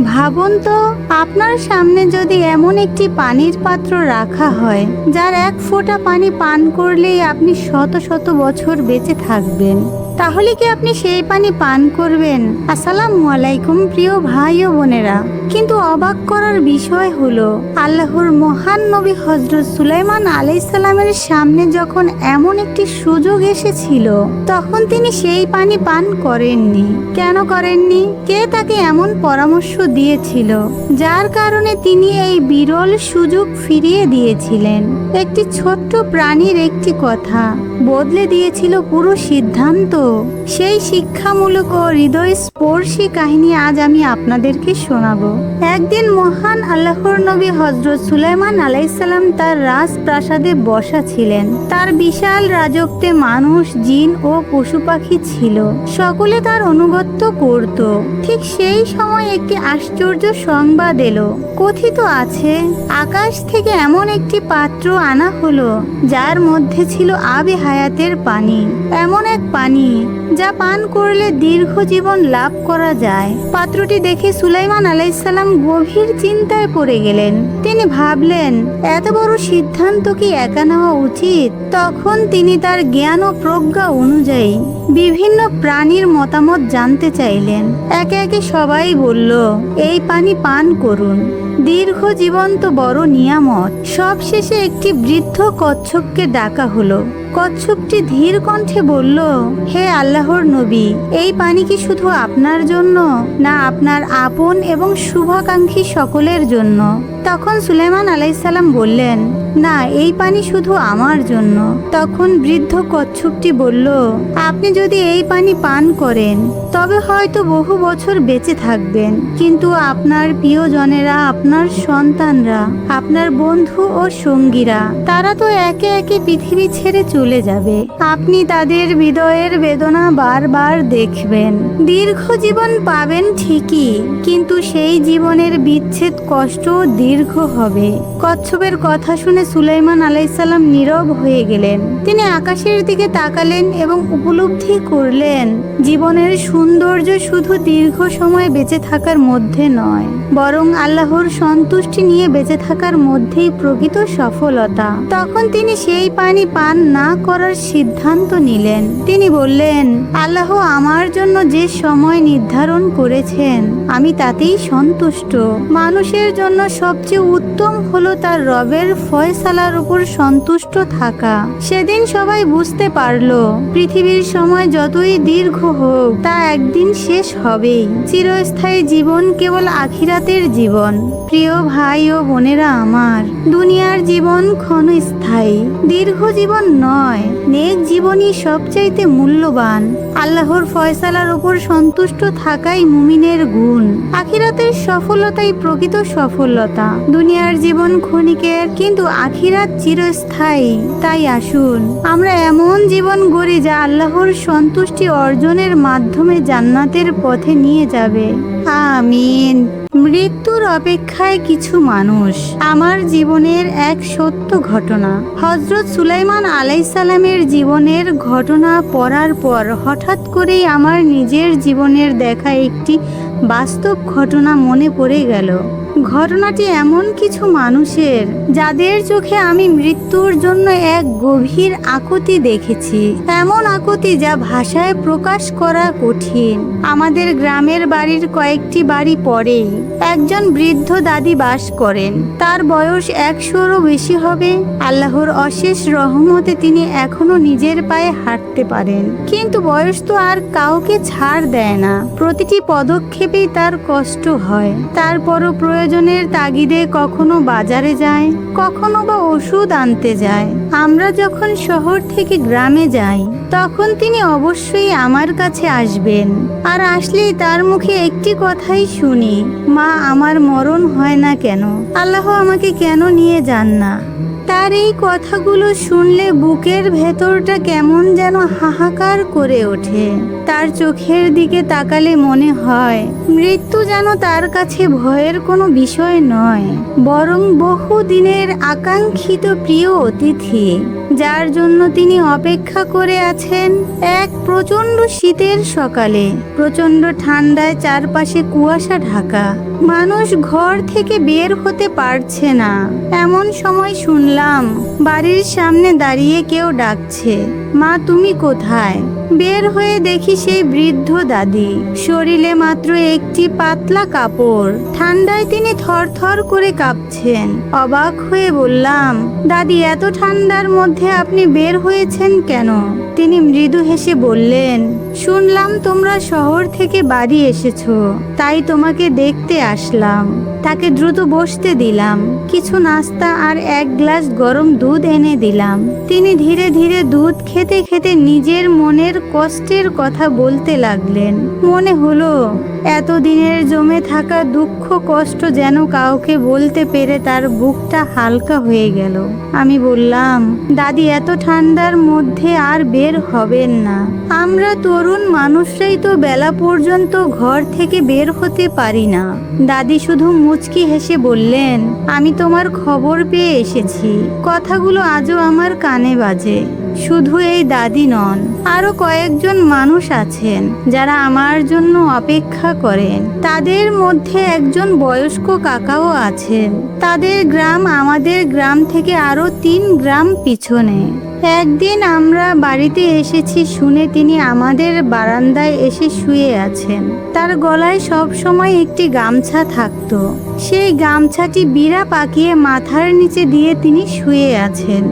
ভাবুন তো, আপনার সামনে যদি এমন একটি পানির পাত্র রাখা হয় যার এক ফোঁটা পানি পান করলেই আপনি শত শত বছর বেঁচে থাকবেন, তাহলে কি আপনি সেই পানি পান করবেন? আসসালামু আলাইকুম প্রিয় ভাই ও বোনেরা। কিন্তু অবাক করার বিষয় হলো, আল্লাহর মহান নবী হযরত সুলাইমান আলাইহিস সালামের সামনে যখন এমন একটি সুযোগ এসেছিল, তখন তিনি সেই পানি পান করেননি। কেন করেননি? কে তাকে এমন পরামর্শ দিয়েছিল যার কারণে তিনি এই বিরল সুযোগ ফিরিয়ে দিয়েছিলেন? একটি ছোট্ট প্রাণীর একটি কথা বদলে দিয়েছিল পুরো সিদ্ধান্ত। সেই শিক্ষামূলক ও হৃদয়স্পর্শী কাহিনী আজ আমি আপনাদেরকে শোনাবো। একদিন মহান আল্লাহর নবী হযরত সুলাইমান আলাইহিস সালাম তার রাজপ্রাসাদে বসা ছিলেন। তার বিশাল রাজত্বে মানুষ, জিন ও পশু পাখি ছিল। সকলে তার অনুগত্য করত। ঠিক সেই সময় একটি আশ্চর্য সংবাদ এলো। কথিত আছে, আকাশ থেকে এমন একটি পাত্র আনা হলো যার মধ্যে ছিল আবে হায়াতের পানি, এমন এক পানি যা পান করলে দীর্ঘ জীবন লাভ করা যায়। পাত্রটি দেখে সুলাইমান আলাইহিস সালাম গভীর চিন্তায় পড়ে গেলেন। তিনি ভাবলেন, এত বড় সিদ্ধান্ত কি একা নেওয়া উচিত? তখন তিনি তার জ্ঞান ও প্রজ্ঞা অনুযায়ী বিভিন্ন প্রাণীর মতামত জানতে চাইলেন। একে একে সবাই বলল, এই পানি পান করুন, দীর্ঘ জীবন তো বড় নিয়ামত। সবশেষে একটি বৃদ্ধ কচ্ছপকে ডাকা হলো। কচ্ছপটি ধীর কণ্ঠে বলল, হে আল্লাহর নবী, এই পানি কি শুধু আপনার জন্য, না আপনার আপন এবং শুভাকাঙ্ক্ষী সকলের জন্য? তখন সুলাইমান আলাইহিস সালাম বললেন, না, এই পানি শুধু আমার জন্য। তখন বৃদ্ধ কচ্ছপটি বলল, আপনি যদি এই পানি পান করেন তবে হয়তো বহু বছর বেঁচে থাকবেন, কিন্তু আপনার প্রিয়জনেরা, আপনার সন্তানরা, আপনার বন্ধু ও সঙ্গীরা, তারা তো একে একে পৃথিবী ছেড়ে চলে যাবে। আপনি তাদের হৃদয়ের বেদনা বারবার দেখবেন। দীর্ঘ জীবন পাবেন ঠিকই, কিন্তু সেই জীবনের বিচ্ছেদ কষ্ট দীর্ঘ হবে। কচ্ছপের কথা শুনে সুলাইমান আলাইহিস সালাম নীরব হয়ে গেলেন। তিনি আকাশের দিকে তাকালেন এবং উপলব্ধি করলেন, জীবনের সৌন্দর্য শুধু দীর্ঘ সময় বেঁচে থাকার মধ্যে নয়, বরং আল্লাহর সন্তুষ্টি নিয়ে বেঁচে থাকার মধ্যেই প্রকৃত সফলতা। তখন তিনি সেই পানি পান না করার সিদ্ধান্ত নিলেন। তিনি বললেন, আল্লাহ আমার জন্য যে সময় নির্ধারণ করেছেন আমি তাতেই সন্তুষ্ট। মানুষের জন্য সবচেয়ে উত্তম হলো তার রবের ফয়সালার উপর সন্তুষ্ট থাকা। সেদিন সবাই বুঝতে পারলো, পৃথিবীর সময় যতই দীর্ঘ হোক তা একদিন শেষ হবেই। চিরস্থায়ী জীবন কেবল আখিরাতের জীবন। প্রিয় ভাই ও বোনেরা আমার, দুনিয়ার জীবন ক্ষণস্থায়ী, দীর্ঘ জীবন নয়। নেক জীবনই সবচাইতে মূল্যবান। আল্লাহর ফয়সালার উপর সন্তুষ্ট থাকাই মুমিনের গুণ। আখিরাতের সফলতাই প্রকৃত সফলতা। দুনিয়ার জীবন ক্ষণিকের, কিন্তু আখিরাত চিরস্থায়ী। তাই আসুন আমরা এমন জীবন গড়ি যা আল্লাহর সন্তুষ্টি অর্জনের মাধ্যমে জান্নাতের পথে নিয়ে যাবে। আমিন। মৃত্যুর অপেক্ষায় কিছু মানুষ। আমার জীবনের এক সত্য ঘটনা। হযরত সুলাইমান আলাইহিস সালামের জীবনের ঘটনা পড়ার পর হঠাৎ করেই আমার নিজের জীবনের দেখা একটি বাস্তব ঘটনা মনে পড়ে গেল। ঘটনাটি এমন কিছু মানুষের যাদের চোখে আমি মৃত্যুর জন্য এক গভীর আকুতি দেখেছি, এমন আকুতি যা ভাষায় প্রকাশ করা কঠিন। আমাদের গ্রামের বাড়ির কয়েকটি বাড়ি পরেই একজন বৃদ্ধ দাদি বাস করেন। তার বয়স 100-রও বেশি হবে। আল্লাহর অশেষ রহমতে তিনি এখনো নিজের পায়ে হাঁটতে পারেন, কিন্তু বয়স তো আর কাউকে ছাড় দেয় না। প্রতিটি পদক্ষেপেই তার কষ্ট হয়। তারপরও প্রয়োজনের তাগিদে কখনো বাজারে যায়, কখনো বা ওষুধ আনতে যায়। আমরা যখন শহর থেকে গ্রামে যাই তখন তিনি অবশ্যই আমার কাছে আসবেন, আর আসলেই তার মুখে একটি কথাই শুনি, মা, আমার মরণ হয় না কেন? আল্লাহ আমাকে কেন নিয়ে যান না? তার এই কথাগুলো শুনলে বুকের ভেতরটা কেমন যেন হাহাকার করে ওঠে। তার চোখের দিকে তাকালে মনে হয় মৃত্যু যেন তার কাছে ভয়ের কোনো বিষয় নয়, বরং বহু দিনের আকাঙ্ক্ষিত প্রিয় অতিথি। শান্তি, যার জন্য তিনি অপেক্ষা করে আছেন। এক প্রচণ্ড শীতের সকালে, প্রচণ্ড ঠান্ডায় চারপাশে কুয়াশা ঢাকা, মানুষ ঘর থেকে বের হতে পারছে না। এমন সময় শুনলাম বাড়ির সামনে দাঁড়িয়ে কেউ ডাকছে, মা তুমি কোথায়? বের হয়ে দেখি সেই বৃদ্ধ দাদি, শরীরে মাত্র একটি পাতলা কাপড়, ঠান্ডায় তিনি থরথর করে কাঁপছেন। অবাক হয়ে বললাম, দাদি এত ঠান্ডার মধ্যে আপনি বের হয়েছেন কেন? তিনি মৃদু হেসে বললেন, শুনলাম তোমরা শহর থেকে বাড়ি এসেছো, তাই তোমাকে দেখতে আসলাম। তাকে দ্রুত বসতে দিলাম, কিছু নাস্তা আর এক গ্লাস গরম দুধ এনে দিলাম। তিনি ধীরে ধীরে দুধ খেতে খেতে নিজের মনের কষ্টের কথা বলতে লাগলেন। মনে হলো এতদিনের জমে থাকা দুঃখ কষ্ট যেন কাউকে বলতে পেরে তার বুকটা হালকা হয়ে গেল। আমি বললাম, দাদি এত ঠান্ডার মধ্যে আর বের হবেন না, আমরা তরুণ মানুষরাই তো বেলা পর্যন্ত ঘর থেকে বের হতে পারি না। দাদি শুধু মুচকি হেসে বললেন, আমি তোমার খবর পেয়ে এসেছি। কথাগুলো আজও আমার কানে বাজে। শুধু এই দাদি নন, আরো কয়েকজন মানুষ আছেন যারা আমার জন্য অপেক্ষা করেন। তাদের মধ্যে একজন বয়স্ক কাকাও আছেন। তাদের গ্রাম আমাদের গ্রাম থেকে আরো 3 গ্রাম পিছনে। একদিন আমরা বাড়িতে এসেছি শুনে তিনি আমাদের বারান্দায় এসে শুয়ে আছেন। তার গলায় সব সময় একটি গামছা থাকতো। সেই গামছাটি বিড়া পাকিয়ে মাথার নিচে দিয়ে তিনি শুয়ে আছেন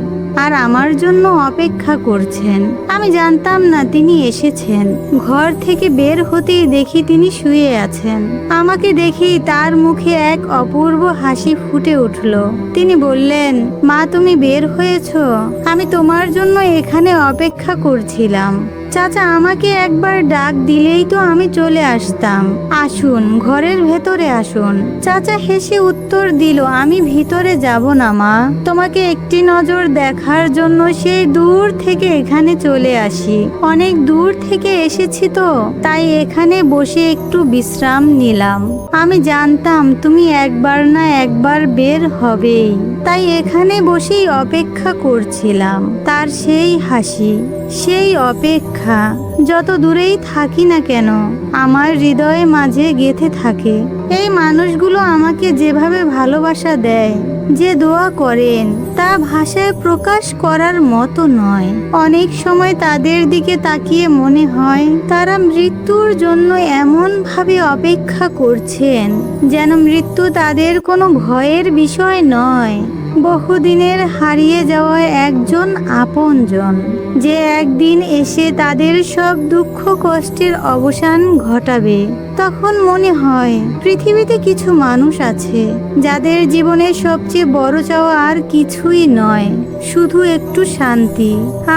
আর আমার জন্য অপেক্ষা করছেন। আমি জানতাম না তিনি এসেছেন। ঘর থেকে বের হতেই দেখি তিনি শুয়ে আছেন। আমাকে দেখেই তার মুখে এক অপূর্ব হাসি ফুটে উঠল। তিনি বললেন, মা তুমি বের হয়েছো? আমি তোমার জন্য এখানে অপেক্ষা করছিলাম। চাচা আমাকে একবার ডাক দিলেই তো আমি চলে আসতাম। আসুন, ঘরের ভেতরে আসুন। চাচা হেসে উত্তর দিল, আমি ভিতরে যাব না মা, তোমাকে একটি নজর দেখার জন্য সেই দূর থেকে এখানে চলে আসি। অনেক দূর থেকে এসেছি তো, তাই এখানে বসে একটু বিশ্রাম নিলাম। আমি জানতাম তুমি একবার না একবার বের হবেই, তাই এখানে বসেই অপেক্ষা করছিলাম। তার সেই হাসি, সেই অপেক্ষা যত দূরেই থাকি না কেন আমার হৃদয়ে মাঝে গেঁথে থাকে। এই মানুষগুলো আমাকে যেভাবে ভালোবাসা দেয়, যে দোয়া করেন, তা ভাষায় প্রকাশ করার মতো নয়। অনেক সময় তাদের দিকে তাকিয়ে মনে হয় তারা মৃত্যুর জন্য এমন ভাবে অপেক্ষা করছেন যেন মৃত্যু তাদের কোনো ভয়ের বিষয় নয়। বহুদিনের হারিয়ে যাওয়া একজন আপনজন, যে একদিন এসে তাদের সব দুঃখ কষ্টের অবসান ঘটাবে। তখন মনে হয় পৃথিবীতে কিছু মানুষ আছে যাদের জীবনে সবচেয়ে বড় চাওয়া আর কিছুই নয়, শুধু একটু শান্তি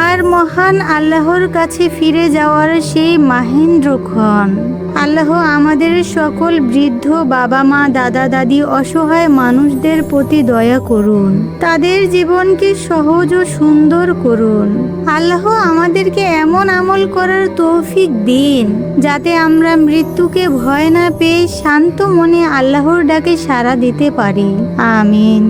আর মহান আল্লাহর কাছে ফিরে যাওয়ার সেই মাহেন্দ্রক্ষণ। আল্লাহ আমাদের সকল বৃদ্ধ বাবা মা দাদা দাদি অসহায় মানুষদের প্রতি দয়া করুন, তাদের জীবনকে সহজ ও সুন্দর করুন। আল্লাহ আমাদেরকে এমন আমল করার তৌফিক দিন যাতে আমরা মৃত্যুকে ভয় না পেয়ে শান্ত মনে আল্লাহর ডাকে সাড়া দিতে পারি। আমিন।